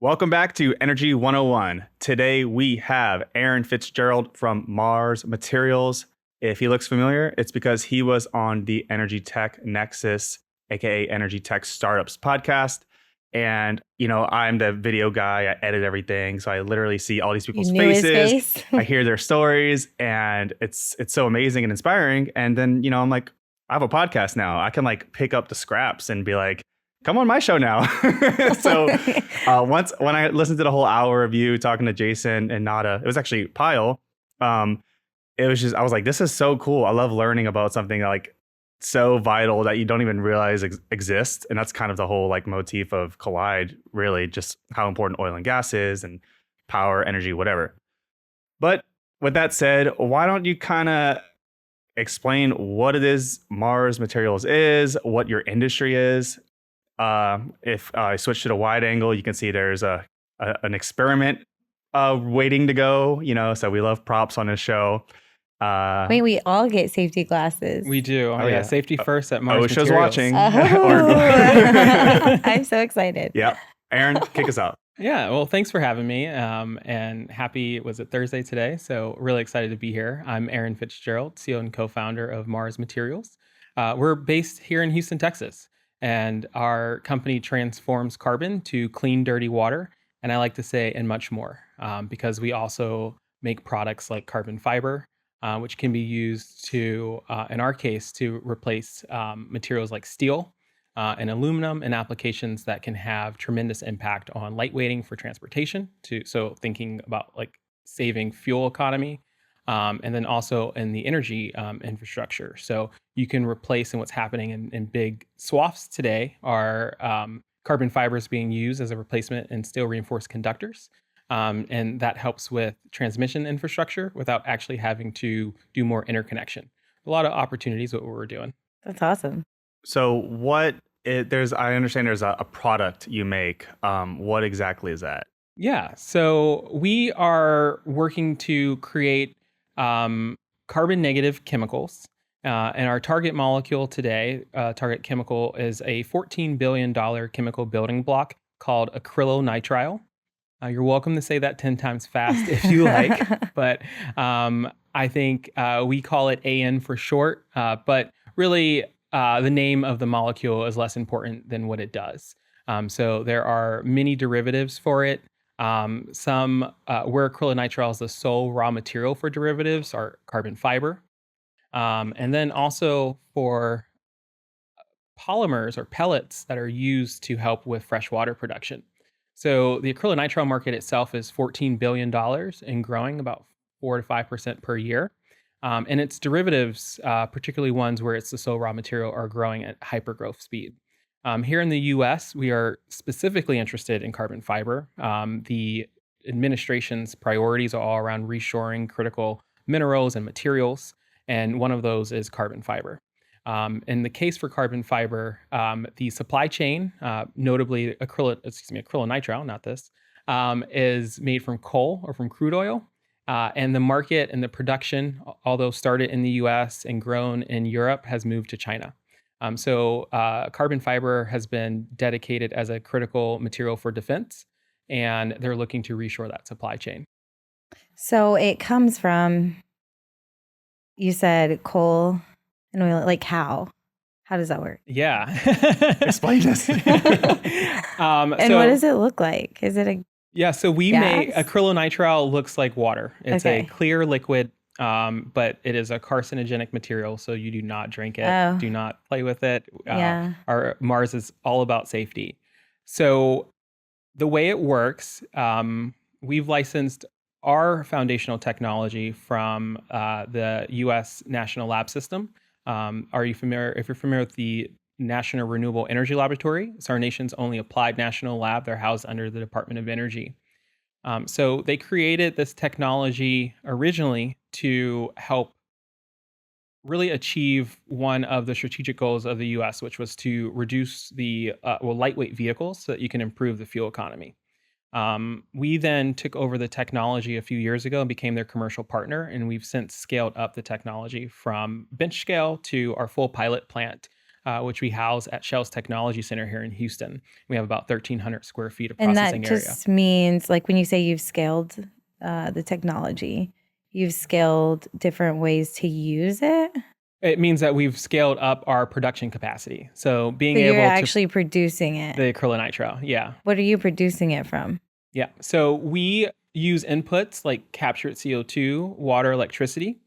Welcome back to Energy 101. Today we have Aaron Fitzgerald from Mars Materials. If he looks familiar, it's because he was on the Energy Tech Nexus, aka Energy Tech Startups podcast. And, I'm the video guy. I edit everything. So I literally see all these people's You knew his faces. face. I hear their stories, and it's so amazing and inspiring. And then, I'm like, I have a podcast now. I can pick up the scraps and be like, come on my show now. So once when I listened to the whole hour of you talking to Jason and Nada, it was actually Pyle. It was just, I was like, this is so cool. I love learning about something so vital that you don't even realize exists. And that's kind of the whole motif of Collide, really, just how important oil and gas is and power, energy, whatever. But with that said, why don't you kind of explain what it is Mars Materials is, what your industry is? If I switch to the wide angle, you can see there's an experiment waiting to go, so we love props on this show. Wait, we all get safety glasses. We do. Oh, yeah. Safety first at Mars OSHA's Materials. watching. I'm so excited. Yeah. Aaron, kick us out. Yeah, well, thanks for having me. And happy, was it Thursday today? So really excited to be here. I'm Aaron Fitzgerald, CEO and co-founder of Mars Materials. We're based here in Houston, Texas. And our company transforms carbon to clean, dirty water. And I like to say, and much more, because we also make products like carbon fiber, which can be used to, in our case, to replace materials like steel and aluminum in applications that can have tremendous impact on lightweighting for transportation. So thinking about saving fuel economy. And then also in the energy infrastructure. So you can replace, and what's happening in big swaths today are carbon fibers being used as a replacement in steel reinforced conductors. And that helps with transmission infrastructure without actually having to do more interconnection. A lot of opportunities with what we're doing. That's awesome. So I understand there's a product you make. What exactly is that? Yeah, so we are working to create carbon negative chemicals. And our target molecule today, target chemical, is a $14 billion chemical building block called acrylonitrile. You're welcome to say that 10 times fast if you like, but I think we call it AN for short, but really the name of the molecule is less important than what it does. So there are many derivatives for it. Some where acrylonitrile is the sole raw material for derivatives are carbon fiber. And then also for polymers or pellets that are used to help with freshwater production. So the acrylonitrile market itself is $14 billion and growing about 4 to 5% per year. And its derivatives, particularly ones where it's the sole raw material, are growing at hypergrowth speed. Here in the US, we are specifically interested in carbon fiber. The administration's priorities are all around reshoring critical minerals and materials, and one of those is carbon fiber. In the case for carbon fiber, the supply chain, notably acrylonitrile, not this, is made from coal or from crude oil. And the market and the production, although started in the US and grown in Europe, has moved to China. So carbon fiber has been dedicated as a critical material for defense, and they're looking to reshore that supply chain. So it comes from, you said coal and oil, how? How does that work? Yeah. Explain this. And what does it look like? Is it a Yeah, so we gas? make acrylonitrile looks like water. It's Okay. a clear liquid, but it is a carcinogenic material, so you do not drink it, Oh. do not play with it. Yeah. Our Mars is all about safety. So the way it works, we've licensed our foundational technology from the U.S. National Lab System. Are you familiar? If you're familiar with the National Renewable Energy Laboratory, it's our nation's only applied national lab. They're housed under the Department of Energy. So they created this technology originally to help really achieve one of the strategic goals of the U.S., which was to reduce the lightweight vehicles so that you can improve the fuel economy. We then took over the technology a few years ago and became their commercial partner, and we've since scaled up the technology from bench scale to our full pilot plant which we house at Shell's Technology Center here in Houston. We have about 1,300 square feet of And processing that area. just means, like, when you say you've scaled the technology, you've scaled different ways to use it. It means that we've scaled up our production capacity. So being So able you're to actually producing it. the acrylonitrile, yeah. What are you producing it from? Yeah. So we use inputs like captured CO2, water, electricity.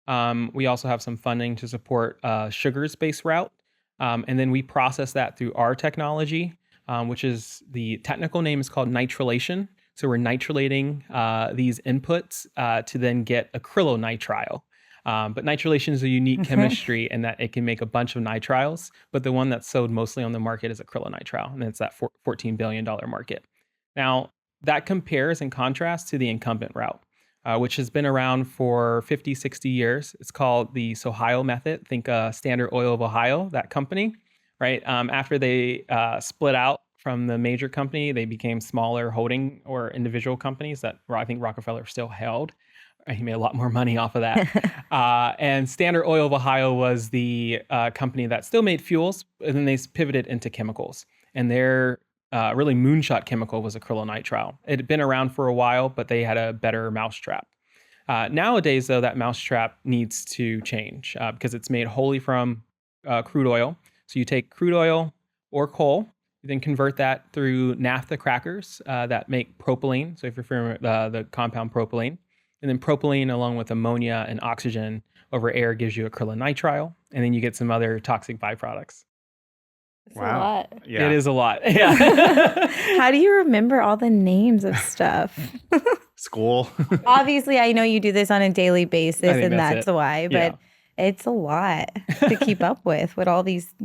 We also have some funding to support sugars-based route. And then we process that through our technology, which is the technical name is called nitrilation. So we're nitrilating these inputs to then get acrylonitrile. But nitrilation is a unique chemistry in that it can make a bunch of nitriles, but the one that's sold mostly on the market is acrylonitrile, and it's that $14 billion market. Now, that compares and contrasts to the incumbent route, which has been around for 50, 60 years. It's called the Sohio method. Think Standard Oil of Ohio, that company, right? After they split out from the major company, they became smaller holding or individual companies that I think Rockefeller still held. He made a lot more money off of that. And Standard Oil of Ohio was the company that still made fuels, and then they pivoted into chemicals. And their really moonshot chemical was acrylonitrile. It had been around for a while, but they had a better mousetrap. Nowadays, though, that mousetrap needs to change because it's made wholly from crude oil. So you take crude oil or coal, you then convert that through naphtha crackers that make propylene. So if you're familiar with the compound propylene, and then propylene along with ammonia and oxygen over air gives you acrylonitrile, and then you get some other toxic byproducts. It's a lot. Yeah. It is a lot. Yeah. How do you remember all the names of stuff? School. Obviously, I know you do this on a daily basis, I think and that's that's why, but it's a lot to keep up with what all these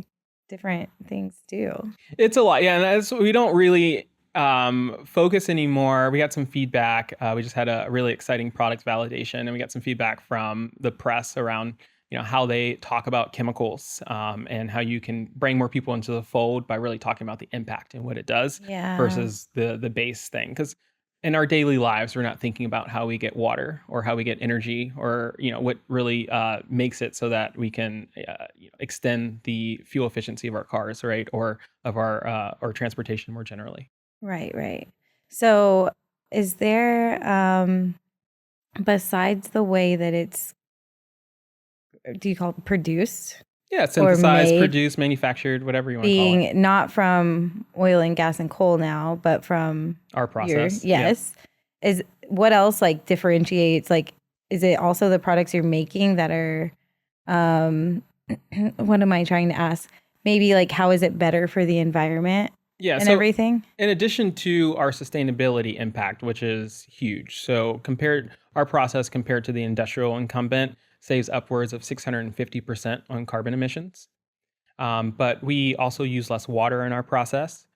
different things do. It's a lot. Yeah. And we don't really focus anymore. We got some feedback. We just had a really exciting product validation, and we got some feedback from the press around how they talk about chemicals and how you can bring more people into the fold by really talking about the impact and what it does versus the base thing. Because in our daily lives, we're not thinking about how we get water or how we get energy or what really makes it so that we can extend the fuel efficiency of our cars, right, or of our or transportation more generally. Right. So is there, besides the way that it's, do you call it produced? Yeah, synthesized, made, produced, manufactured, whatever you want to call it. Being not from oil and gas and coal now, but from Our process. Yes. Yeah. Is what else like differentiates? Like, is it also the products you're making that are, what am I trying to ask? Maybe like, how is it better for the environment? And everything? In addition to our sustainability impact, which is huge. So our process compared to the industrial incumbent saves upwards of 650% on carbon emissions. But we also use less water in our process.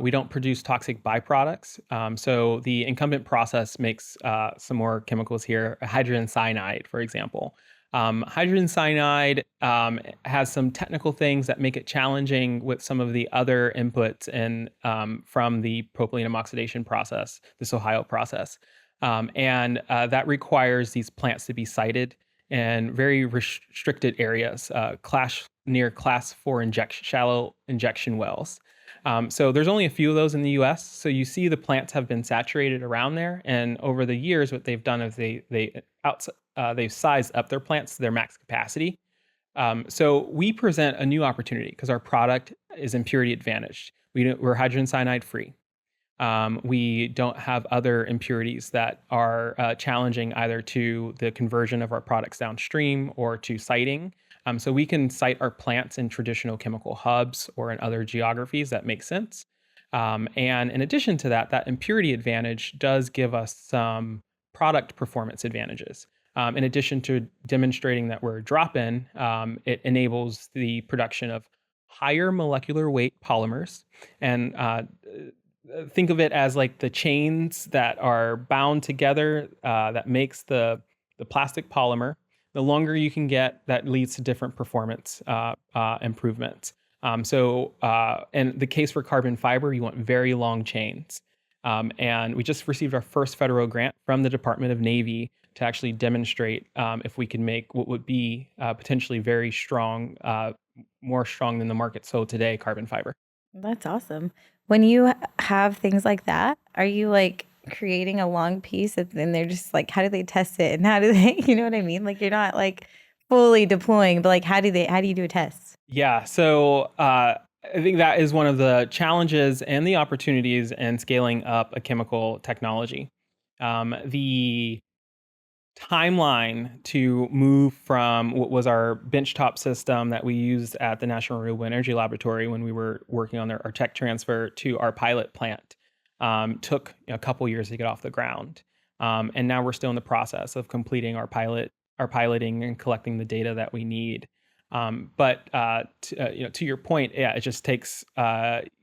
We don't produce toxic byproducts. So the incumbent process makes some more chemicals here, hydrogen cyanide, for example. Hydrogen cyanide has some technical things that make it challenging with some of the other inputs from the propylene oxidation process, this Ohio process. And that requires these plants to be sited in very restricted areas, near class 4 shallow injection wells. So there's only a few of those in the U.S. So you see the plants have been saturated around there. And over the years, what they've done is they've sized up their plants to their max capacity. So we present a new opportunity because our product is impurity advantaged. We're hydrogen cyanide free. We don't have other impurities that are challenging either to the conversion of our products downstream or to siting. So we can site our plants in traditional chemical hubs or in other geographies that make sense. And in addition to that, that impurity advantage does give us some product performance advantages. In addition to demonstrating that we're drop-in, it enables the production of higher molecular weight polymers. And think of it as like the chains that are bound together that makes the plastic polymer. The longer you can get, that leads to different performance improvements. So in the case for carbon fiber, you want very long chains. And we just received our first federal grant from the Department of Navy to actually demonstrate if we can make what would be potentially very strong, more strong than the market sold today, carbon fiber. That's awesome. When you have things like that, are you like creating a long piece and then they're just like, how do they test it? And how do they, you know what I mean? Like you're not like fully deploying, but like how do you do a test? Yeah. So I think that is one of the challenges and the opportunities in scaling up a chemical technology. The timeline to move from what was our benchtop system that we used at the National Renewable Energy Laboratory when we were working on our tech transfer to our pilot plant took a couple years to get off the ground. And now we're still in the process of completing our piloting and collecting the data that we need. But to your point, yeah, it just takes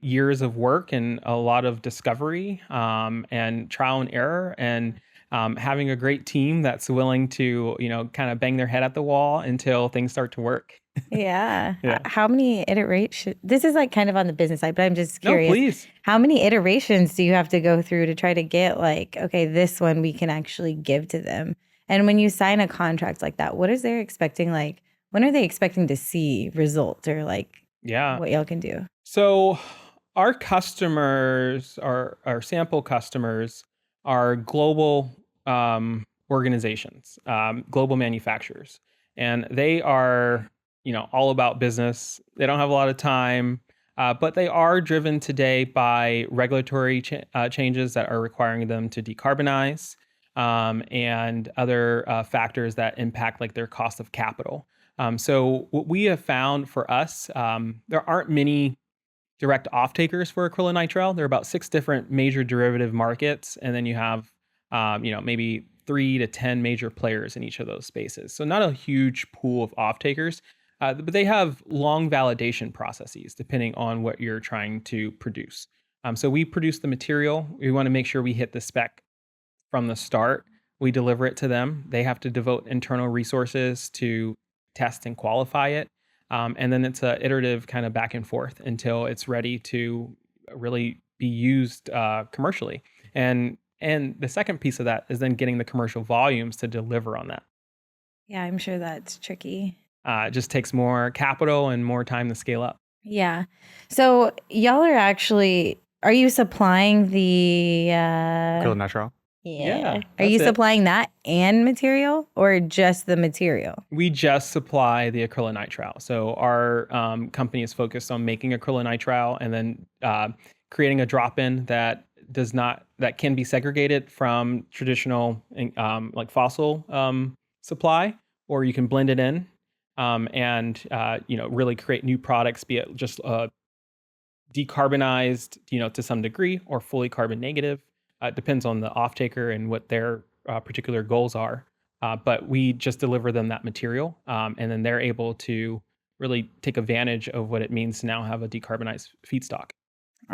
years of work and a lot of discovery and trial and error, and having a great team that's willing to, kind of bang their head at the wall until things start to work. Yeah. Yeah. How many iterations? This is like kind of on the business side, but I'm just curious. No, please. How many iterations do you have to go through to try to get like, okay, this one we can actually give to them? And when you sign a contract like that, what is they expecting? Like, when are they expecting to see results or like what y'all can do? So our customers, our sample customers, are global organizations, global manufacturers, and they are, all about business. They don't have a lot of time, but they are driven today by regulatory changes that are requiring them to decarbonize, and other factors that impact like their cost of capital. So what we have found for us, there aren't many direct off-takers for acrylonitrile. There are about 6 different major derivative markets, and then you have, maybe 3 to 10 major players in each of those spaces. So not a huge pool of off-takers, but they have long validation processes depending on what you're trying to produce. So we produce the material. We want to make sure we hit the spec from the start. We deliver it to them. They have to devote internal resources to test and qualify it. And then it's an iterative kind of back and forth until it's ready to really be used commercially. And the second piece of that is then getting the commercial volumes to deliver on that. Yeah, I'm sure that's tricky. It just takes more capital and more time to scale up. Yeah. So y'all are you supplying the Acrylonitrile. Yeah, Are you that's it. supplying that and material or just the material? We just supply the acrylonitrile. So our company is focused on making acrylonitrile and then creating a drop-in that can be segregated from traditional like fossil supply, or you can blend it in and really create new products, be it just decarbonized, to some degree, or fully carbon negative. It depends on the off-taker and what their particular goals are. But we just deliver them that material, and then they're able to really take advantage of what it means to now have a decarbonized feedstock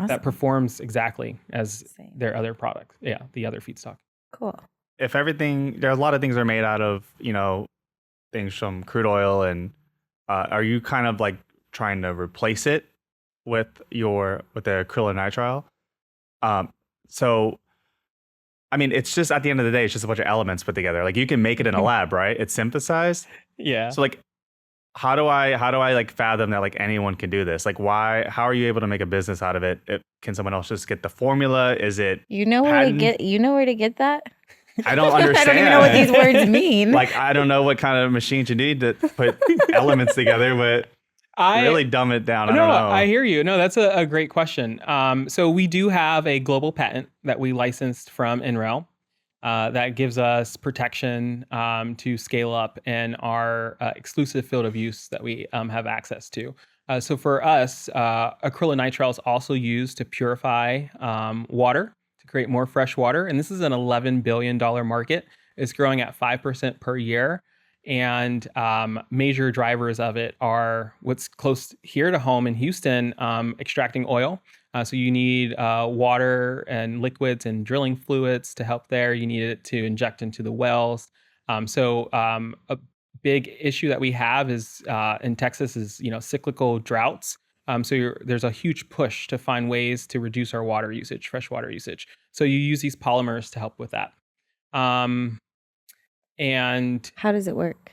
that performs exactly as their other product. Yeah, the other feedstock. Cool. If everything, there are a lot of things are made out of, things from crude oil, and are you kind of like trying to replace it with the acrylonitrile? So, I mean, it's just at the end of the day, it's just a bunch of elements put together. Like you can make it in a lab, right? It's synthesized. Yeah. So like, how do I like fathom that like anyone can do this? Like how are you able to make a business out of it? Can someone else just get the formula? Is it where to get that? I don't understand. I don't even know what these words mean. Like, I don't know what kind of machines you need to put elements together, but really dumb it down. I don't know. I hear you. No, that's a great question. So we do have a global patent that we licensed from NREL that gives us protection to scale up in our exclusive field of use that we have access to. So for us, acrylonitrile is also used to purify water, to create more fresh water. And this is an $11 billion market. It's growing at 5% per year. And major drivers of it are what's close here to home in Houston, extracting oil. So you need water and liquids and drilling fluids to help there. You need it to inject into the wells. So a big issue that we have is in Texas is cyclical droughts. So there's a huge push to find ways to reduce our water usage, fresh water usage. So you use these polymers to help with that. Um, and How does it work?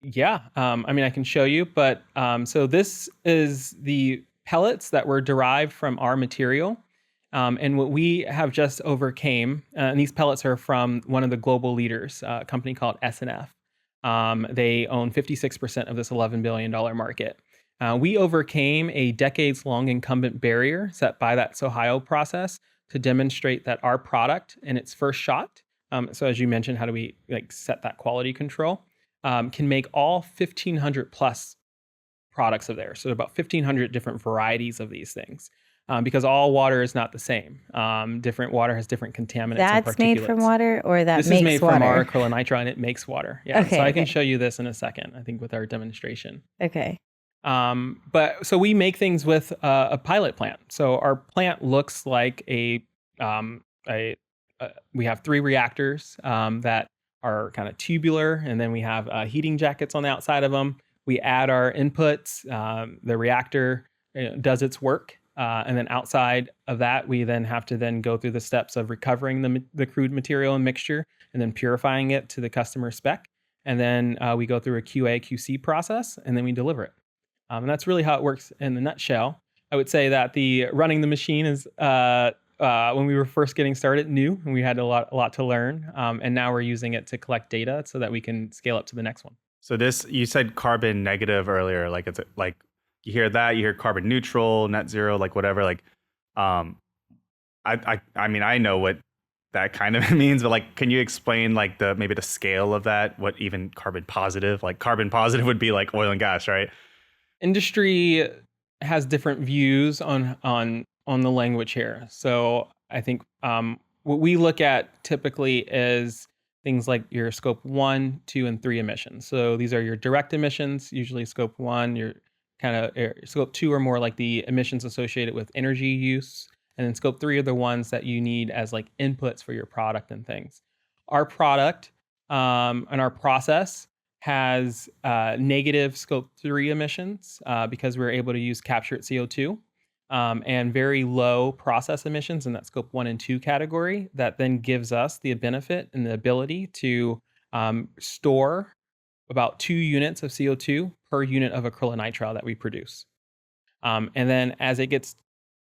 yeah, I mean, I can show you, but so this is the pellets that were derived from our material. And what we have just overcame, and these pellets are from one of the global leaders, a company called S&F. They own 56% of this $11 billion market. We overcame a decades-long incumbent barrier set by that Ohio process to demonstrate that our product in its first shot, so as you mentioned, how do we set that quality control, can make all 1,500 plus products of theirs. So about 1,500 different varieties of these things. Because all water is not the same. Different water has different contaminants and particulates. That's made from water, or that this makes is made water? from our acrylonitrile, and it makes water. Yeah, Okay, so I can show you this in a second, I think, with our demonstration. Okay. But so we make things with a pilot plant. So our plant looks like we have 3 reactors that are kind of tubular, and then we have heating jackets on the outside of them. We add our inputs. The reactor does its work. And then outside of that, we then have to then go through the steps of recovering the crude material and mixture and then purifying it to the customer spec. And then we go through a QA, QC process, and then we deliver it. And that's really how it works in the nutshell. I would say that the running the machine is, when we were first getting started, new, and we had a lot to learn. And now we're using it to collect data so that we can scale up to the next one. So this, you said carbon negative earlier, like it's like you hear that, you hear carbon neutral, net zero, like whatever. Like, I mean, I know what that kind of means, but like, can you explain like maybe the scale of that? What even carbon positive? Like carbon positive would be like oil and gas, right? Industry has different views on the language here. So I think what we look at typically is things like your scope 1, 2, and 3 emissions. So these are your direct emissions, usually scope 1, your kind of scope 2 are more like the emissions associated with energy use. And then scope 3 are the ones that you need as like inputs for your product and things. Our product and our process has negative scope 3 emissions because we're able to use captured CO2 and very low process emissions in that scope 1 and 2 category. That then gives us the benefit and the ability to store about 2 units of CO2 per unit of acrylonitrile that we produce. And then as it gets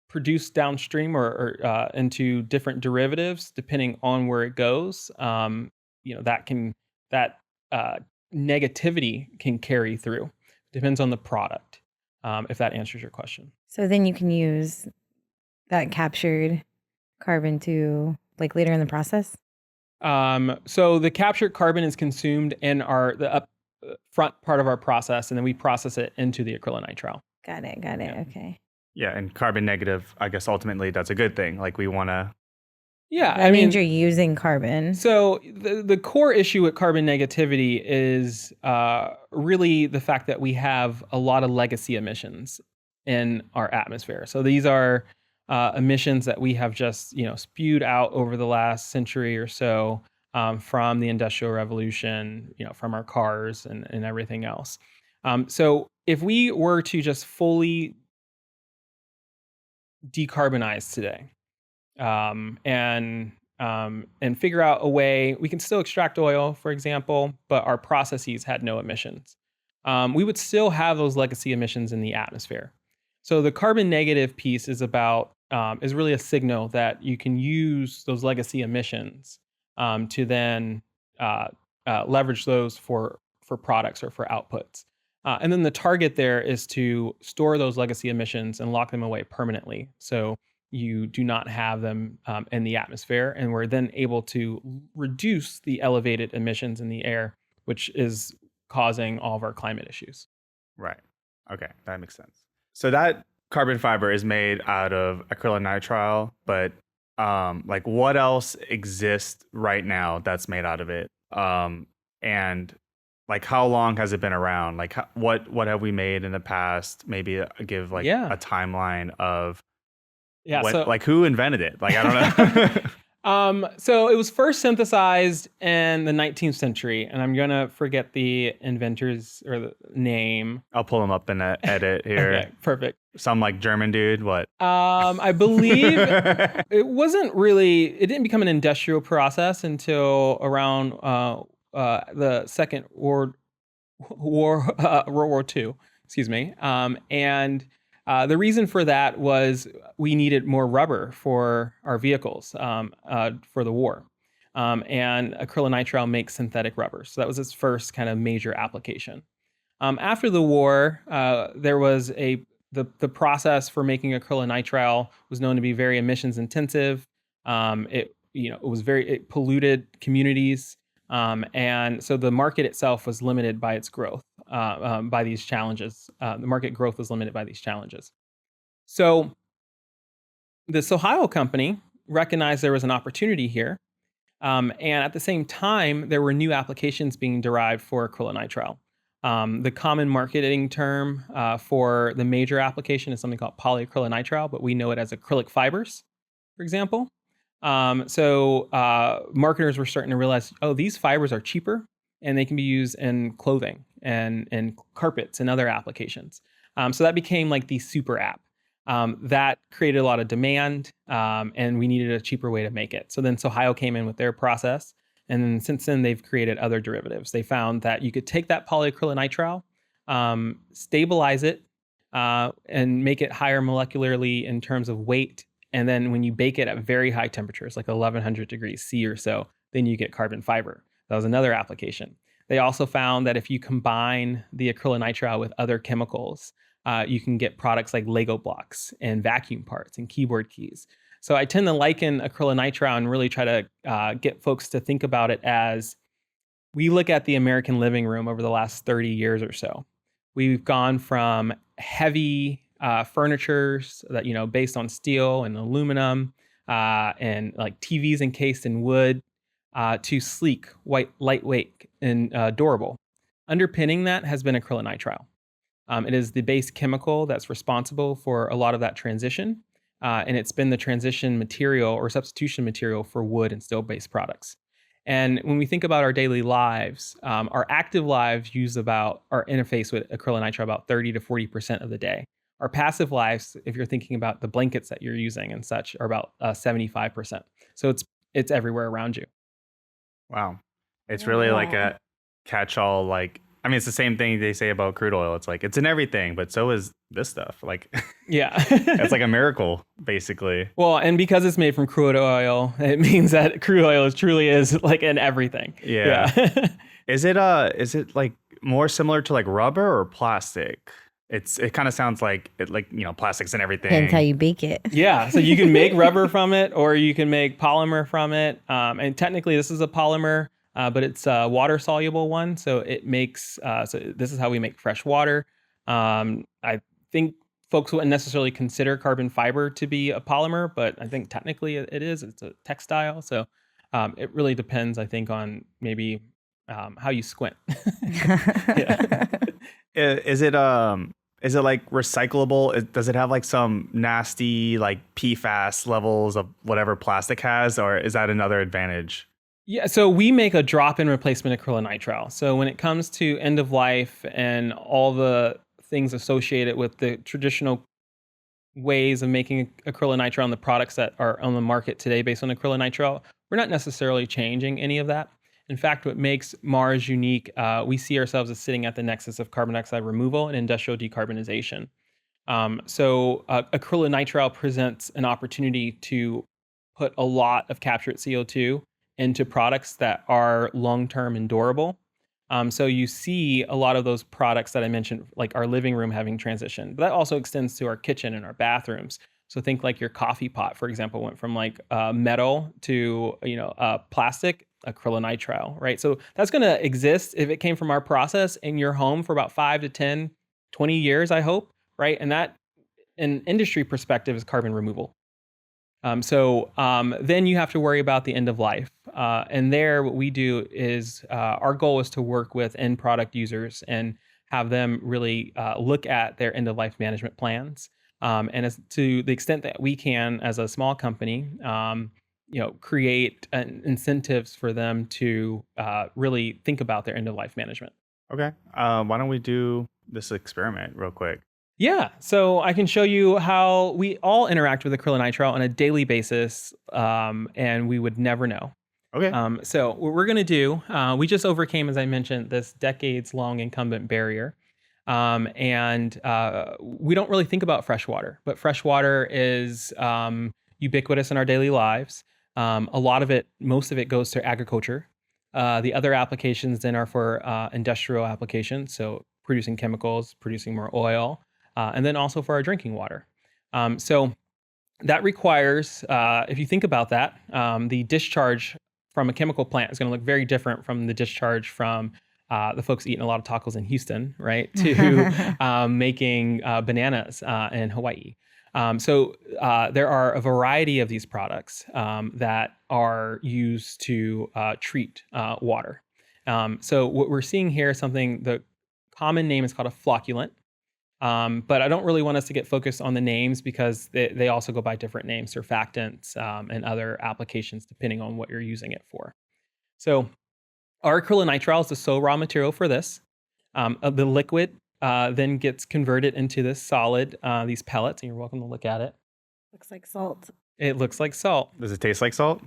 produced downstream or into different derivatives, depending on where it goes, that negativity can carry through. Depends on the product, if that answers your question. So then you can use that captured carbon to like later in the process? So the captured carbon is consumed in the front part of our process, and then we process it into the acrylonitrile. Got it. Yeah. Okay. Yeah, and carbon negative, I guess ultimately that's a good thing. Like we want to. Yeah, That means you're using carbon. So the core issue with carbon negativity is really the fact that we have a lot of legacy emissions in our atmosphere. So these are emissions that we have just spewed out over the last century or so from the Industrial Revolution, from our cars and everything else. So if we were to just fully decarbonize today, and figure out a way, we can still extract oil, for example, but our processes had no emissions. We would still have those legacy emissions in the atmosphere. So the carbon negative piece is really a signal that you can use those legacy emissions to then leverage those for products or for outputs. And then the target there is to store those legacy emissions and lock them away permanently. So you do not have them in the atmosphere, and we're then able to reduce the elevated emissions in the air, which is causing all of our climate issues. Right. Okay, that makes sense. So that carbon fiber is made out of acrylonitrile, but like what else exists right now that's made out of it? And like how long has it been around? Like what have we made in the past? Maybe give like a timeline of like who invented it? Like I don't know. So it was first synthesized in the 19th century, and I'm gonna forget the inventor's or the name. I'll pull him up in the edit here. Okay, perfect. Some like German dude. What? I believe it wasn't really. It didn't become an industrial process until around the Second World War II. Excuse me. And the reason for that was we needed more rubber for our vehicles for the war. And acrylonitrile makes synthetic rubber. So that was its first kind of major application. After the war, there was the process for making acrylonitrile was known to be very emissions intensive. It polluted communities. And so the market itself was limited by its growth, by these challenges. The market growth was limited by these challenges. So this Ohio company recognized there was an opportunity here. And at the same time, there were new applications being derived for acrylonitrile. The common marketing term for the major application is something called polyacrylonitrile, but we know it as acrylic fibers, for example. So marketers were starting to realize, oh, these fibers are cheaper and they can be used in clothing and carpets and other applications. So that became like the super app. That created a lot of demand and we needed a cheaper way to make it. So then Ohio came in with their process. And then since then, they've created other derivatives. They found that you could take that polyacrylonitrile, stabilize it, and make it higher molecularly in terms of weight. And then when you bake it at very high temperatures, like 1100 degrees C or so, then you get carbon fiber. That was another application. They also found that if you combine the acrylonitrile with other chemicals, you can get products like Lego blocks and vacuum parts and keyboard keys. So I tend to liken acrylonitrile and really try to get folks to think about it as we look at the American living room over the last 30 years or so. We've gone from heavy furnitures that, based on steel and aluminum and like TVs encased in wood to sleek, lightweight, and durable. Underpinning that has been acrylonitrile. It is the base chemical that's responsible for a lot of that transition. And it's been the transition material or substitution material for wood and steel-based products. And when we think about our daily lives, our active lives use our interface with acrylonitrile about 30 to 40% of the day. Our passive lives, if you're thinking about the blankets that you're using and such, are about 75%. So it's everywhere around you. Wow. It's really like a catch-all, it's the same thing they say about crude oil. It's like, it's in everything, but so is this stuff. Yeah. It's like a miracle, basically. Well, and because it's made from crude oil, it means that crude oil truly is like in everything. Yeah. Is it like more similar to like rubber or plastic? It kind of sounds like plastics and everything. Depends how you bake it. Yeah. So you can make rubber from it, or you can make polymer from it. And technically this is a polymer. But it's a water soluble one, so it makes. So this is how we make fresh water. I think folks wouldn't necessarily consider carbon fiber to be a polymer, but I think technically it is. It's a textile, so it really depends. I think on maybe how you squint. Yeah. Is it like recyclable? Does it have like some nasty like PFAS levels of whatever plastic has, or is that another advantage? Yeah, so we make a drop-in replacement acrylonitrile. So when it comes to end of life and all the things associated with the traditional ways of making acrylonitrile and the products that are on the market today based on acrylonitrile, we're not necessarily changing any of that. In fact, what makes Mars unique, we see ourselves as sitting at the nexus of carbon dioxide removal and industrial decarbonization. So acrylonitrile presents an opportunity to put a lot of captured CO2 into products that are long-term and durable. So you see a lot of those products that I mentioned, like our living room having transition, but that also extends to our kitchen and our bathrooms. So think like your coffee pot, for example, went from like metal to, plastic, acrylonitrile, right? So that's going to exist if it came from our process in your home for about 5 to 10, 20 years, I hope, right? And that, in industry perspective, is carbon removal. Then you have to worry about the end of life. And there, what we do is our goal is to work with end product users and have them really look at their end of life management plans. And as to the extent that we can, as a small company, create incentives for them to really think about their end of life management. Okay. Why don't we do this experiment real quick? Yeah, so I can show you how we all interact with acrylonitrile on a daily basis, and we would never know. Okay. So what we're going to do, we just overcame, as I mentioned, this decades-long incumbent barrier. And we don't really think about fresh water, but fresh water is ubiquitous in our daily lives. A lot of it, most of it goes to agriculture. The other applications then are for industrial applications, so producing chemicals, producing more oil, and then also for our drinking water. So that requires, if you think about that, the discharge from a chemical plant is going to look very different from the discharge from the folks eating a lot of tacos in Houston, right, to making bananas in Hawaii. So there are a variety of these products that are used to treat water. So what we're seeing here is something, the common name is called a flocculant. But I don't really want us to get focused on the names because they also go by different names, surfactants and other applications depending on what you're using it for. So our acrylonitrile is the sole raw material for this. The liquid then gets converted into this solid, these pellets, and you're welcome to look at it. Looks like salt. It looks like salt. Does it taste like salt?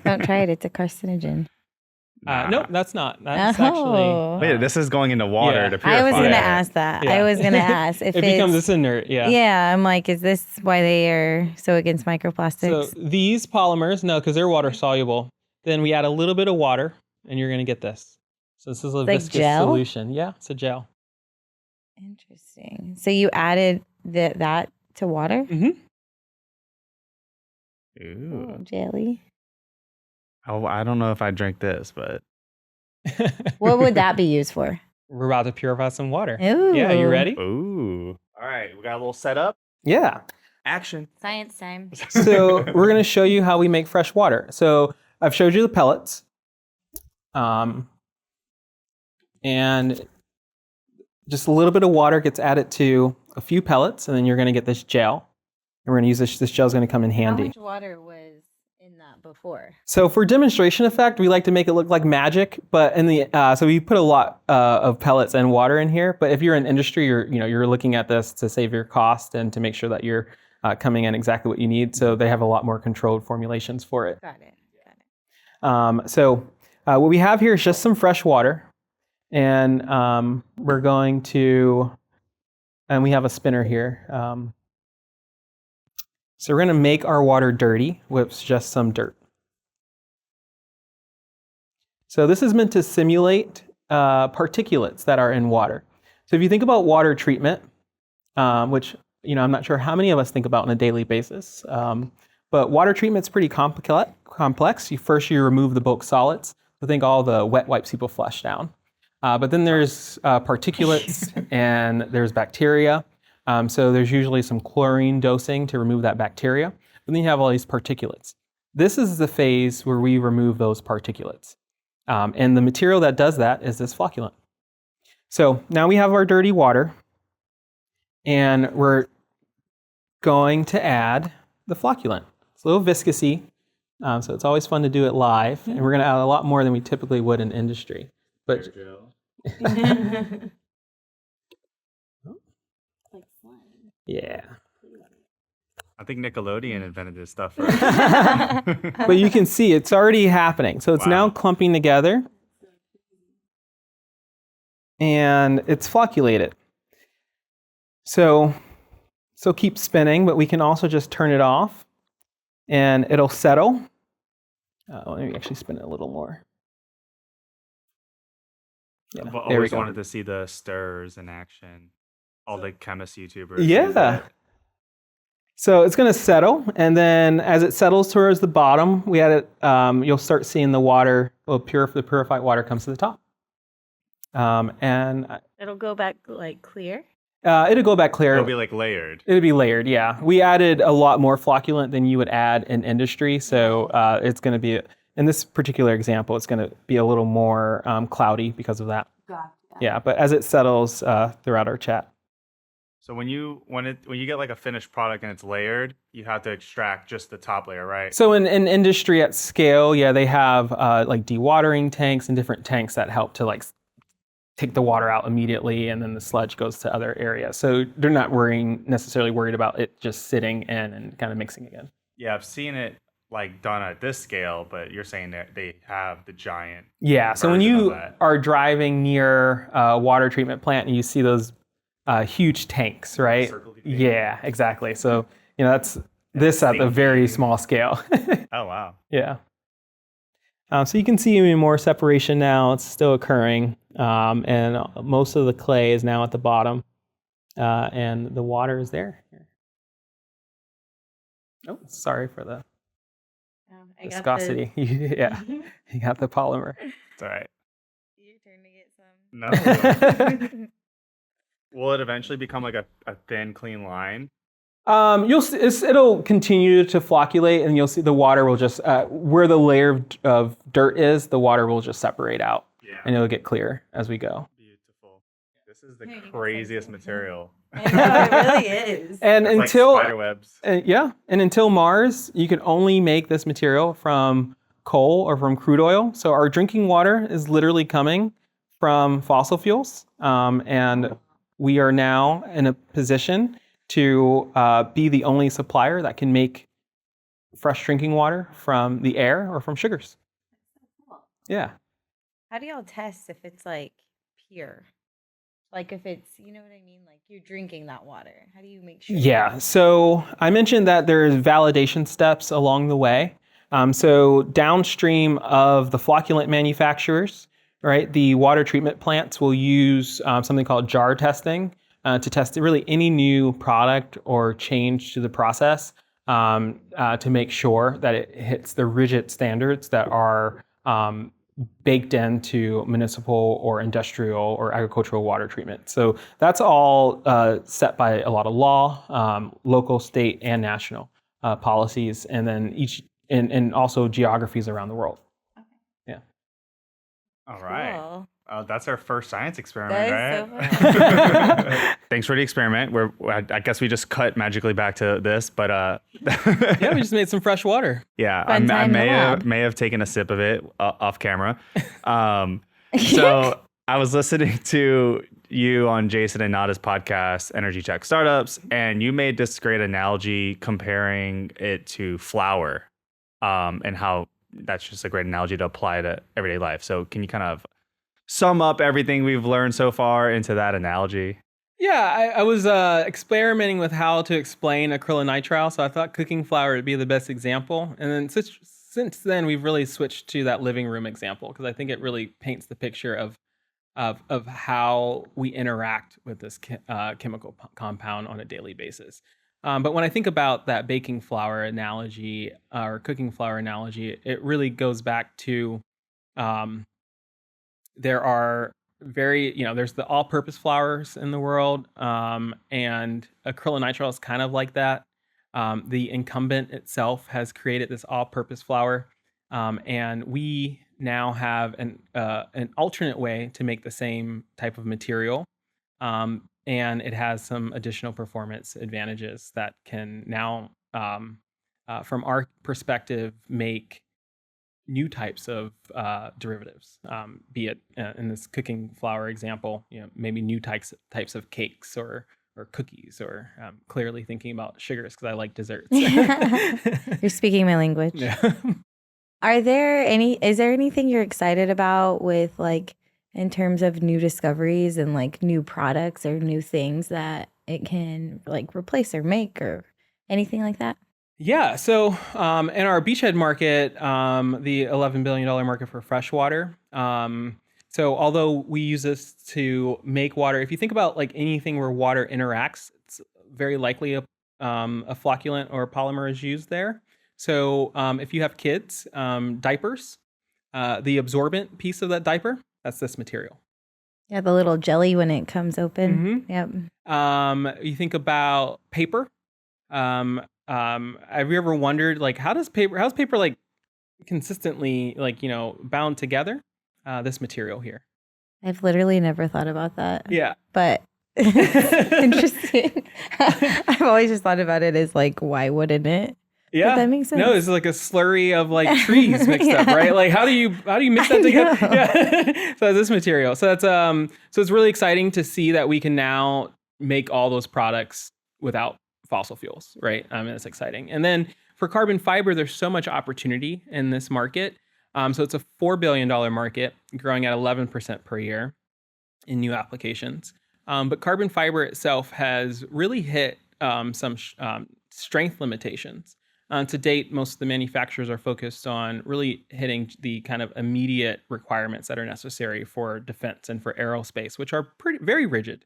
Don't try it. It's a carcinogen. No, that's not. That's actually. Wait, this is going into water to purify. I was going to it. ask that. Yeah. I was going to ask if it becomes this inert. Yeah. Yeah, I'm like, is this why they are so against microplastics? So these polymers, no, because they're water soluble. Then we add a little bit of water, and you're going to get this. So this is a like viscous gel? solution. Yeah, it's a gel. Interesting. So you added that to water? Mm-hmm. Ooh. Oh, jelly. Oh, I don't know if I drink this, but What would that be used for? We're about to purify some water. Ooh. Yeah, you ready? ooh. All right, we got a little setup. Yeah. Action. Science time. So we're going to show you how we make fresh water. So I've showed you the pellets. And just a little bit of water gets added to a few pellets, and then you're going to get this gel. And we're going to use this. This gel is going to come in handy. How much water was in that before? So for demonstration effect, we like to make it look like magic. But in the so we put a lot of pellets and water in here. But if you're in industry, you're looking at this to save your cost and to make sure that you're coming in exactly what you need. So they have a lot more controlled formulations for it. Got it. So what we have here is just some fresh water. And we're going to, and we have a spinner here. So we're going to make our water dirty with just some dirt. So this is meant to simulate particulates that are in water. So if you think about water treatment, which I'm not sure how many of us think about on a daily basis, but water treatment's pretty complex. First you remove the bulk solids. So think all the wet wipes people flush down. But then there's particulates and there's bacteria. So there's usually some chlorine dosing to remove that bacteria. But then you have all these particulates. This is the phase where we remove those particulates. And the material that does that is this flocculant. So now we have our dirty water. And we're going to add the flocculant. It's a little viscousy. So it's always fun to do it live. And we're going to add a lot more than we typically would in industry. But yeah. I think Nickelodeon invented this stuff first. But you can see it's already happening. So it's now clumping together. And it's flocculated. So keep spinning, but we can also just turn it off. And it'll settle. Let me actually spin it a little more. Yeah, I've always wanted to see the stirrers in action. All the chemist YouTubers. Yeah. So it's going to settle, and then as it settles towards the bottom, we add it. You'll start seeing the water. The purified water comes to the top, and It'll go back like clear. It'll go back clear. It'll be like layered. It'll be layered. Yeah, we added a lot more flocculant than you would add in industry, so it's going to be. In this particular example, it's going to be a little more cloudy because of that. Gotcha. Yeah, but as it settles throughout our chat. So when you get like a finished product and it's layered, you have to extract just the top layer, right? So in industry at scale, yeah, they have like dewatering tanks and different tanks that help to like take the water out immediately, and then the sludge goes to other areas. So they're not necessarily worried about it just sitting in and kind of mixing again. Yeah, I've seen it like done at this scale, but you're saying that they have the giant. Yeah. So when version of you that. are driving near a water treatment plant and you see those huge tanks, right? Circle the tank. Yeah, exactly. So that's this at a very small scale. Oh wow. Yeah. So you can see even more separation now. It's still occurring. And most of the clay is now at the bottom. And the water is there. Oh, sorry for the viscosity. Yeah, you got the polymer. It's all right. Your turn to get some. No. Will it eventually become like a thin, clean line? You'll see, it'll continue to flocculate, and you'll see the water will just where the layer of dirt is, the water will just separate out, and it'll get clear as we go. Beautiful. This is the craziest material. I know, it really is. And It's until like spider webs. and until Mars, you can only make this material from coal or from crude oil. So our drinking water is literally coming from fossil fuels, and we are now in a position to be the only supplier that can make fresh drinking water from the air or from sugars. Yeah. How do y'all test if it's like pure? Like if it's, you know what I mean? Like you're drinking that water. How do you make sure? Yeah. So I mentioned that there's validation steps along the way. So downstream of the flocculant manufacturers, right, the water treatment plants will use something called jar testing to test really any new product or change to the process to make sure that it hits the rigid standards that are baked into municipal or industrial or agricultural water treatment. So that's all set by a lot of law, local, state, and national policies, and then and also geographies around the world. Okay. Yeah. All right. Cool. That's our first science experiment, That is right? so fun. Thanks for the experiment. I guess we just cut magically back to this, but Yeah, we just made some fresh water. yeah, Fun I time in the may lab. have taken a sip of it off camera. So I was listening to you on Jason and Nada's podcast, Energy Tech Startups, and you made this great analogy comparing it to flour, and how that's just a great analogy to apply to everyday life. So can you kind of sum up everything we've learned so far into that analogy? Yeah, I was experimenting with how to explain acrylonitrile, so I thought cooking flour would be the best example. And then since then, we've really switched to that living room example because I think it really paints the picture of how we interact with this chemical compound on a daily basis. But when I think about that baking flour analogy or cooking flour analogy, it really goes back to there are there's the all-purpose flours in the world, and acrylonitrile is kind of like that. The incumbent itself has created this all-purpose flour, and we now have an alternate way to make the same type of material, and it has some additional performance advantages that can now, from our perspective, make new types of derivatives, be it in this cooking flour example, maybe new types of cakes or cookies, or clearly thinking about sugars because I like desserts. You're speaking my language. Yeah. Is there anything you're excited about with like in terms of new discoveries and like new products or new things that it can like replace or make or anything like that? Yeah, so in our beachhead market, the $11 billion market for fresh water, so although we use this to make water, if you think about like anything where water interacts, it's very likely a flocculant or a polymer is used there. So if you have kids, diapers, the absorbent piece of that diaper, that's this material. Yeah, the little jelly when it comes open. Yep. You think about paper. Have you ever wondered like how's paper like consistently like bound together? This material here. I've literally never thought about that. Yeah. But Interesting. I've always just thought about it as like, why wouldn't it? Yeah, but that makes sense. No, it's like a slurry of like trees mixed up, right? Like how do you mix that together? Yeah. So this material. So that's so it's really exciting to see that we can now make all those products without fossil fuels, right? It's exciting. And then for carbon fiber, there's so much opportunity in this market. So it's a $4 billion market, growing at 11% per year in new applications. But carbon fiber itself has really hit some strength limitations. To date, most of the manufacturers are focused on really hitting the kind of immediate requirements that are necessary for defense and for aerospace, which are very rigid.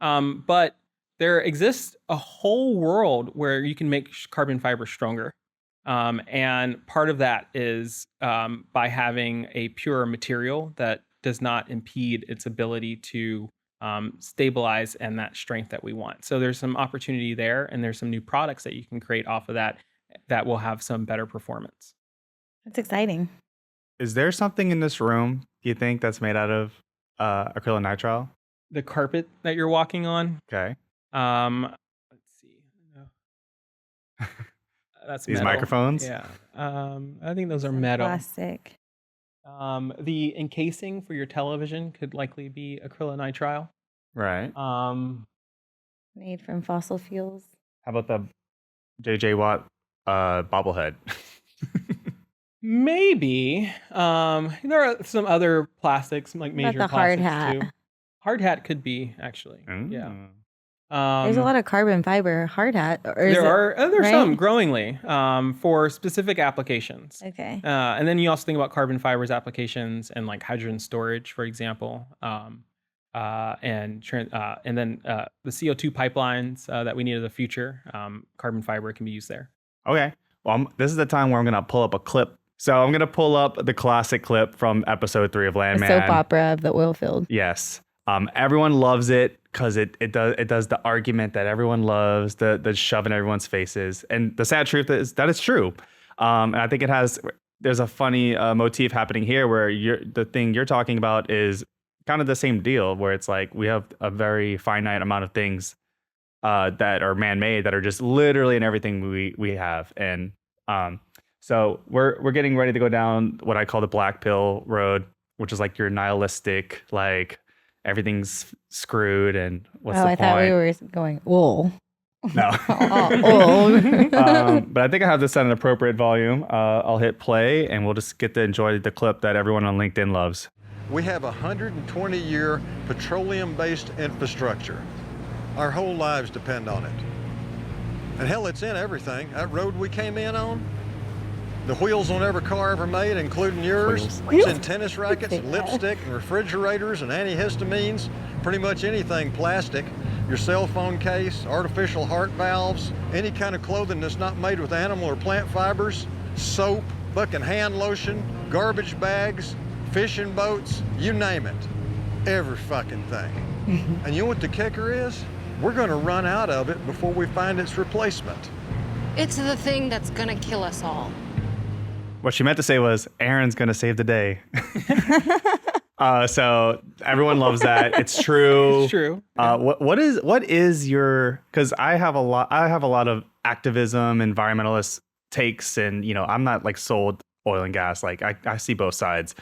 But there exists a whole world where you can make carbon fiber stronger. And part of that is by having a pure material that does not impede its ability to stabilize and that strength that we want. So there's some opportunity there, and there's some new products that you can create off of that will have some better performance. That's exciting. Is there something in this room, do you think, that's made out of acrylonitrile? The carpet that you're walking on. Okay. Let's see. That's these metal. Microphones. Yeah. I think those are metal. Plastic. The encasing for your television could likely be acrylonitrile. Right. Made from fossil fuels. How about the JJ Watt bobblehead? Maybe. There are some other plastics, like major the hard plastics hat? too. Hard hat could be, actually. Yeah. There's a lot of carbon fiber hard hat. There's right? some growingly for specific applications. Okay. And then you also think about carbon fibers applications and like hydrogen storage, for example. And then the CO2 pipelines that we need in the future, carbon fiber can be used there. Okay. Well, this is the time where I'm going to pull up a clip. So I'm going to pull up the classic clip from episode 3 of Landman. A soap opera of the oil field. Yes. Everyone loves it because it does the argument that everyone loves, the shove in everyone's faces. And the sad truth is that it's true. And I think there's a funny motif happening here where the thing you're talking about is kind of the same deal, where it's like we have a very finite amount of things that are man-made that are just literally in everything we have. And so we're getting ready to go down what I call the black pill road, which is like your nihilistic, like everything's screwed and what's the point? I thought we were going wool. No. But I think I have this at an appropriate volume. I'll hit play and we'll just get to enjoy the clip that everyone on LinkedIn loves. We have a 120-year petroleum-based infrastructure. Our whole lives depend on it. And hell, it's in everything. That road we came in on, the wheels on every car ever made, including yours. It's in tennis rackets, and lipstick, and refrigerators, and antihistamines, pretty much anything plastic. Your cell phone case, artificial heart valves, any kind of clothing that's not made with animal or plant fibers, soap, fucking hand lotion, garbage bags, fishing boats, you name it. Every fucking thing. And you know what the kicker is? We're gonna run out of it before we find its replacement. It's the thing that's gonna kill us all. What she meant to say was, Aaron's going to save the day. So everyone loves that. It's true. It's true. What is your, because I have a lot of activism, environmentalist takes, and I'm not like sold oil and gas. Like I see both sides.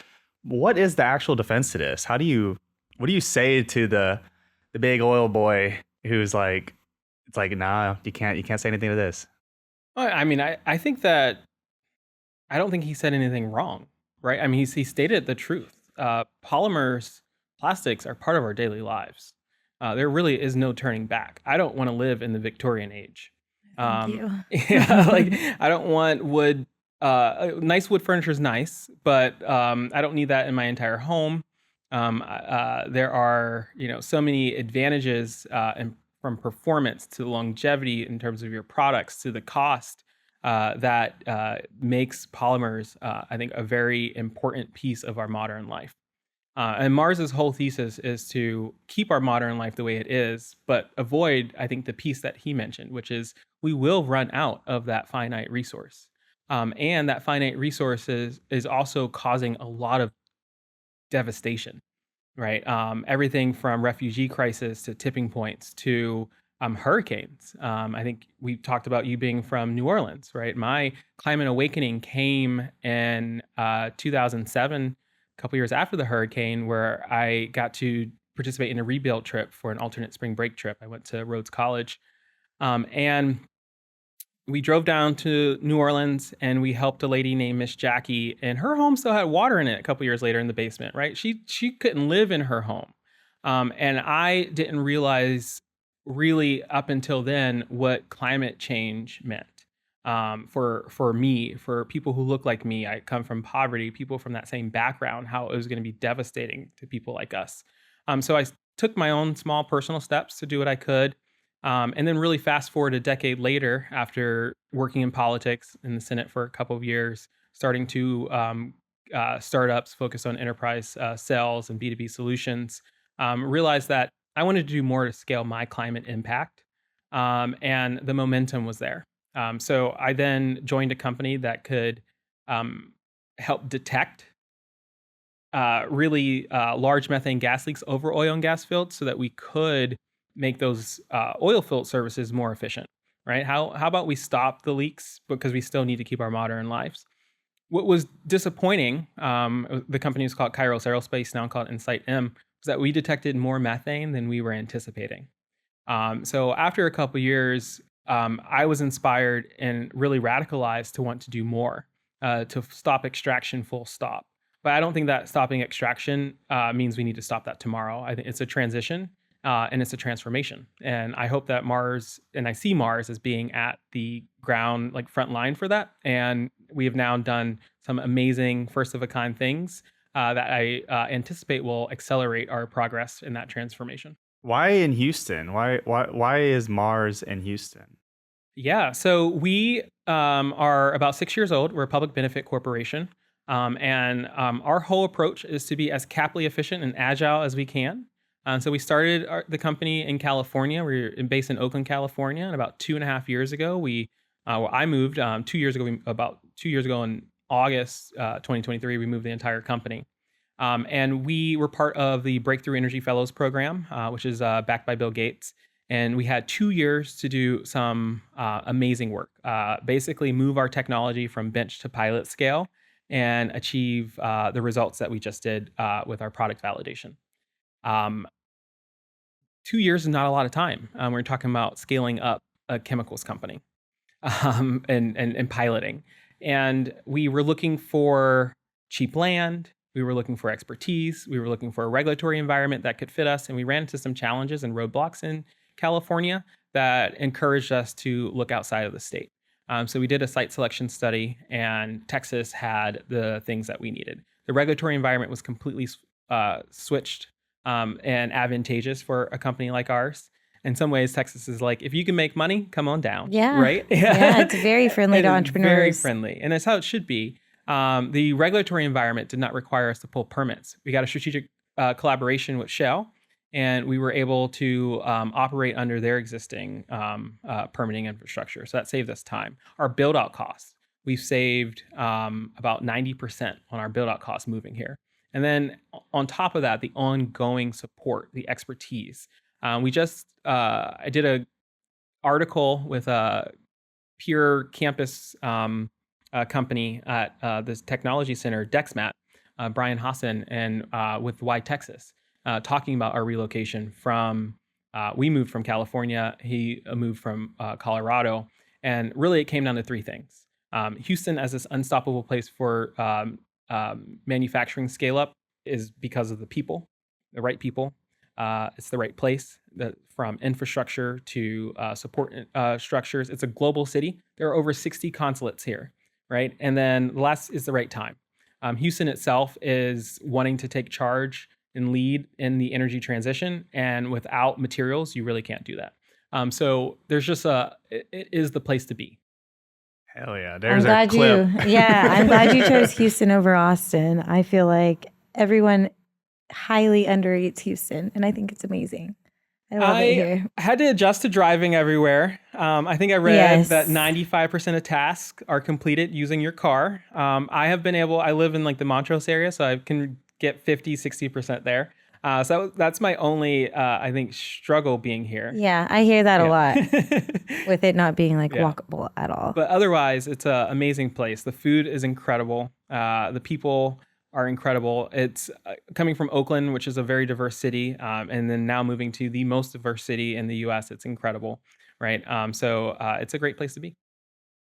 What is the actual defense to this? What do you say to the big oil boy who's like, it's like, nah, you can't say anything to this? I mean, I think that I don't think he said anything wrong, right? I mean, he stated the truth. Polymers, plastics are part of our daily lives. There really is no turning back. I don't want to live in the Victorian age. Thank you. Yeah, like I don't want wood. Nice wood furniture is nice, but I don't need that in my entire home. There are, so many advantages from performance to longevity in terms of your products to the cost that makes polymers, I think, a very important piece of our modern life. And Mars's whole thesis is to keep our modern life the way it is, but avoid, I think, the piece that he mentioned, which is we will run out of that finite resource. And that finite resource is also causing a lot of devastation. right? Everything from refugee crisis to tipping points to hurricanes. I think we talked about you being from New Orleans, right? My climate awakening came in 2007, a couple years after the hurricane, where I got to participate in a rebuild trip for an alternate spring break trip. I went to Rhodes College, and we drove down to New Orleans and we helped a lady named Miss Jackie, and her home still had water in it a couple years later in the basement, right? She couldn't live in her home. And I didn't realize really up until then what climate change meant for me, for people who look like me. I come from poverty, people from that same background, how it was going to be devastating to people like us. So I took my own small personal steps to do what I could. And then really fast forward a decade later, after working in politics in the Senate for a couple of years, starting to startups focused on enterprise sales and B2B solutions, realized that I wanted to do more to scale my climate impact. And the momentum was there. So I then joined a company that could help detect really large methane gas leaks over oil and gas fields so that we could make those oil field services more efficient, right? How about we stop the leaks because we still need to keep our modern lives? What was disappointing, the company was called Kairos Aerospace, now called Insight M, was that we detected more methane than we were anticipating. So after a couple years, I was inspired and really radicalized to want to do more, to stop extraction full stop. But I don't think that stopping extraction means we need to stop that tomorrow. I think it's a transition. And it's a transformation. And I hope that Mars, and I see Mars as being at the ground, like front line for that. And we have now done some amazing first of a kind things that I anticipate will accelerate our progress in that transformation. Why in Houston? Why is Mars in Houston? Yeah, so we are about 6 years old. We're a public benefit corporation. And our whole approach is to be as capitally efficient and agile as we can. So we started the company in California. We're based in Oakland, California. And about 2.5 years ago, I moved 2 years ago. About 2 years ago in August 2023, we moved the entire company. And we were part of the Breakthrough Energy Fellows program, which is backed by Bill Gates. And we had 2 years to do some amazing work, basically move our technology from bench to pilot scale and achieve the results that we just did with our product validation. 2 years is not a lot of time. We're talking about scaling up a chemicals company and piloting. And we were looking for cheap land. We were looking for expertise. We were looking for a regulatory environment that could fit us. And we ran into some challenges and roadblocks in California that encouraged us to look outside of the state. So we did a site selection study, and Texas had the things that we needed. The regulatory environment was completely switched and advantageous for a company like ours. In some ways, Texas is like, if you can make money, come on down. Yeah. Right? Yeah, it's very friendly to entrepreneurs. Very friendly. And that's how it should be. The regulatory environment did not require us to pull permits. We got a strategic collaboration with Shell, and we were able to operate under their existing permitting infrastructure. So that saved us time. Our build-out costs, we've saved about 90% on our build-out costs moving here. And then on top of that, the ongoing support, the expertise. I did an article with a peer campus company at this technology center, DexMat, Brian Hassan, and with Why Texas, talking about our relocation from, we moved from California, he moved from Colorado. And really it came down to three things. Houston as this unstoppable place for manufacturing scale up is because of the people, the right people. It's the right place, from infrastructure to support structures. It's a global city. There are over 60 consulates here, right? And then the last is the right time. Houston itself is wanting to take charge and lead in the energy transition. And without materials, you really can't do that. So there's just it is the place to be. Hell yeah. There's a clip. I'm glad you chose Houston over Austin. I feel like everyone highly underrates Houston, and I think it's amazing. I love it here. I had to adjust to driving everywhere. I think I read that 95% of tasks are completed using your car. I live in like the Montrose area, so I can get 50, 60% there. So that's my only, I think, struggle being here. Yeah, I hear that a Yeah. lot with it not being like Yeah. walkable at all. But otherwise, it's an amazing place. The food is incredible. The people are incredible. It's coming from Oakland, which is a very diverse city, and then now moving to the most diverse city in the U.S. It's incredible, right? So it's a great place to be.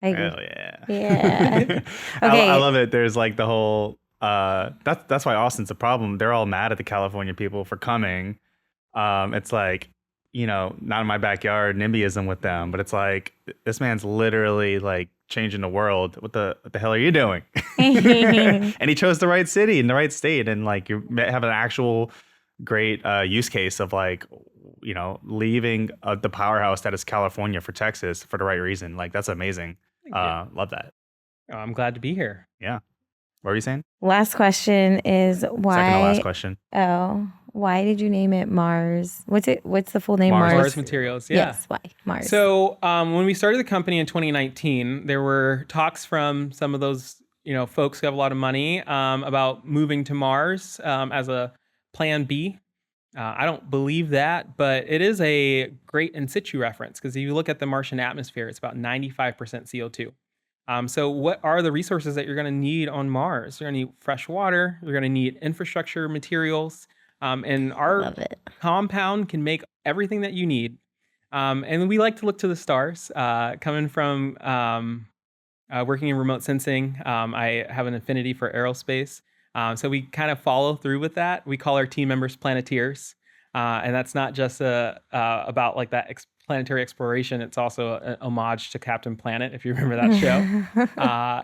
I agree. Hell yeah. Yeah. I Okay. love it. There's like the whole that's why Austin's a problem. They're all mad at the California people for coming. It's like, not in my backyard NIMBYism with them, but it's like this man's literally like changing the world. What the hell are you doing? And he chose the right city and the right state, and like you have an actual great use case of like, leaving the powerhouse that is California for Texas for the right reason. Like that's amazing. Love that. Oh, I'm glad to be here. Yeah. What were you saying? Last question is why? Second to last question. Oh, why did you name it Mars? What's the full name? Mars Materials. Yeah. Yes. Why Mars? So when we started the company in 2019, there were talks from some of those, folks who have a lot of money about moving to Mars as a plan B. I don't believe that, but it is a great in situ reference because if you look at the Martian atmosphere, it's about 95% CO2. So what are the resources that you're going to need on Mars? You're going to need fresh water. You're going to need infrastructure, materials. And our Love it. compound can make everything that you need. And we like to look to the stars. Coming from working in remote sensing, I have an affinity for aerospace. So we kind of follow through with that. We call our team members Planeteers. And that's not just about like that planetary exploration. It's also an homage to Captain Planet, if you remember that show.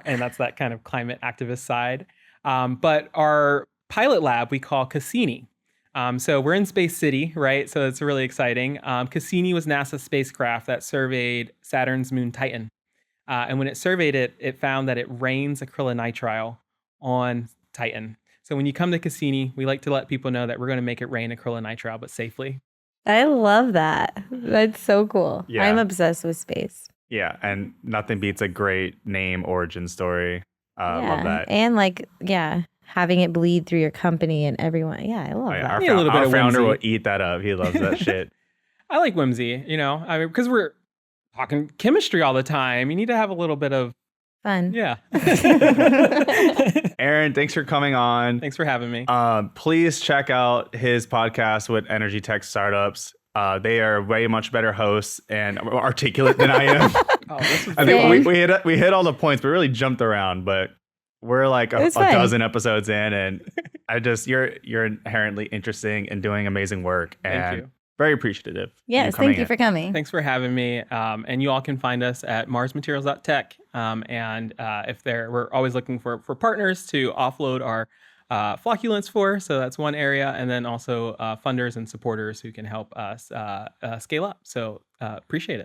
And that's that kind of climate activist side. But our pilot lab we call Cassini. So we're in Space City, right? So it's really exciting. Cassini was NASA's spacecraft that surveyed Saturn's moon Titan. And when it surveyed it, it found that it rains acrylonitrile on Titan. So when you come to Cassini, we like to let people know that we're going to make it rain acrylonitrile, but safely. I love that. That's so cool. Yeah. I'm obsessed with space. Yeah, and nothing beats a great name origin story. Love that. And like, having it bleed through your company and everyone. Yeah, I love that. Our, Yeah, a little bit our of founder will whimsy. eat that up. He loves that shit. I like whimsy, I mean, because we're talking chemistry all the time. You need to have a little bit of, Fun. yeah. Aaron, thanks for coming on. Thanks for having me. Please check out his podcast with energy tech startups. They are way much better hosts and more articulate than I am. Oh, this is I think we hit all the points, but really jumped around. But we're like a was fun. dozen episodes in, and you're inherently interesting and doing amazing work. And Thank you. very appreciative. Yes, thank you for coming. Thanks for having me. And you all can find us at marsmaterials.tech. And we're always looking for partners to offload our flocculants for. So that's one area. And then also funders and supporters who can help us scale up. So appreciate it.